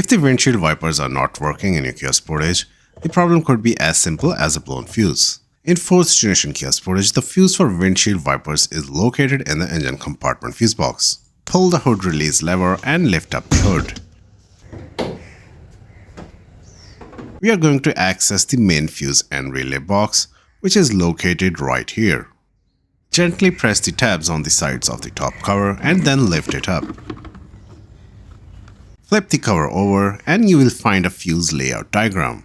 If the windshield wipers are not working in your Kia Sportage, the problem could be as simple as a blown fuse. In 4th generation Kia Sportage, the fuse for windshield wipers is located in the engine compartment fuse box. Pull the hood release lever and lift up the hood. We are going to access the main fuse and relay box, which is located right here. Gently press the tabs on the sides of the top cover and then lift it up. Flip the cover over and you will find a fuse layout diagram.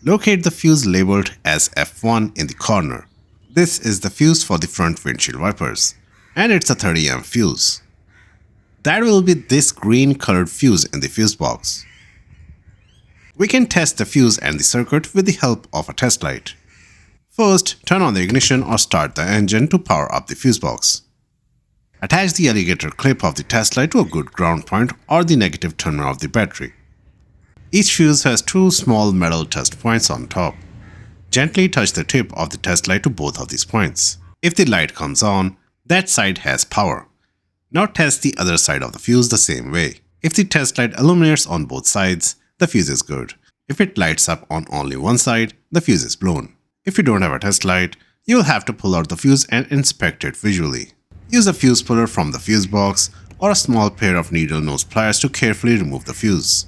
Locate the fuse labeled as F1 in the corner. This is the fuse for the front windshield wipers, and it's a 30 amp fuse. That will be this green colored fuse in the fuse box. We can test the fuse and the circuit with the help of a test light. First, turn on the ignition or start the engine to power up the fuse box. Attach the alligator clip of the test light to a good ground point or the negative terminal of the battery. Each fuse has 2 small metal test points on top. Gently touch the tip of the test light to both of these points. If the light comes on, that side has power. Now test the other side of the fuse the same way. If the test light illuminates on both sides, the fuse is good. If it lights up on only one side, the fuse is blown. If you don't have a test light, you will have to pull out the fuse and inspect it visually. Use a fuse puller from the fuse box or a small pair of needle nose pliers to carefully remove the fuse.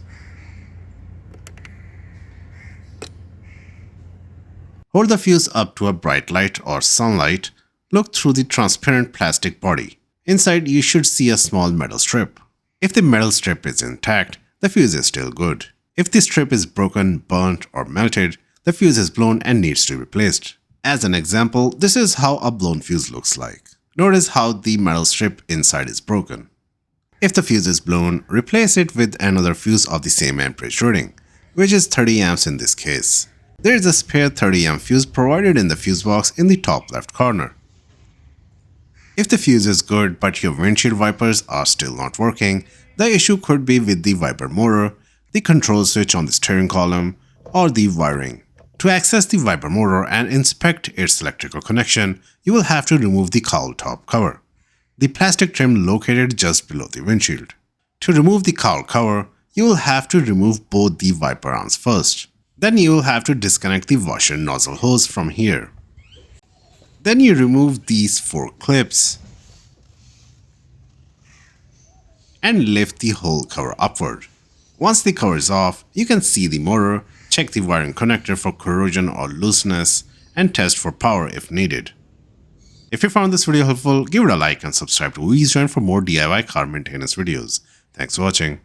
Hold the fuse up to a bright light or sunlight. Look through the transparent plastic body. Inside you should see a small metal strip. If the metal strip is intact, the fuse is still good. If the strip is broken, burnt or melted, the fuse is blown and needs to be replaced. As an example, this is how a blown fuse looks like. Notice how the metal strip inside is broken. If the fuse is blown, replace it with another fuse of the same amperage rating, which is 30 amps in this case. There is a spare 30 amp fuse provided in the fuse box in the top left corner. If the fuse is good but your windshield wipers are still not working, the issue could be with the wiper motor, the control switch on the steering column, or the wiring. To access the wiper motor and inspect its electrical connection, you will have to remove the cowl top cover, the plastic trim located just below the windshield. To remove the cowl cover, you will have to remove both the wiper arms first. Then you will have to disconnect the washer nozzle hose from here. Then you remove these 4 clips and lift the whole cover upward. Once the cover is off, you can see the motor, check the wiring connector for corrosion or looseness, and test for power if needed. If you found this video helpful, give it a like and subscribe to Join for more DIY car maintenance videos. Thanks for watching.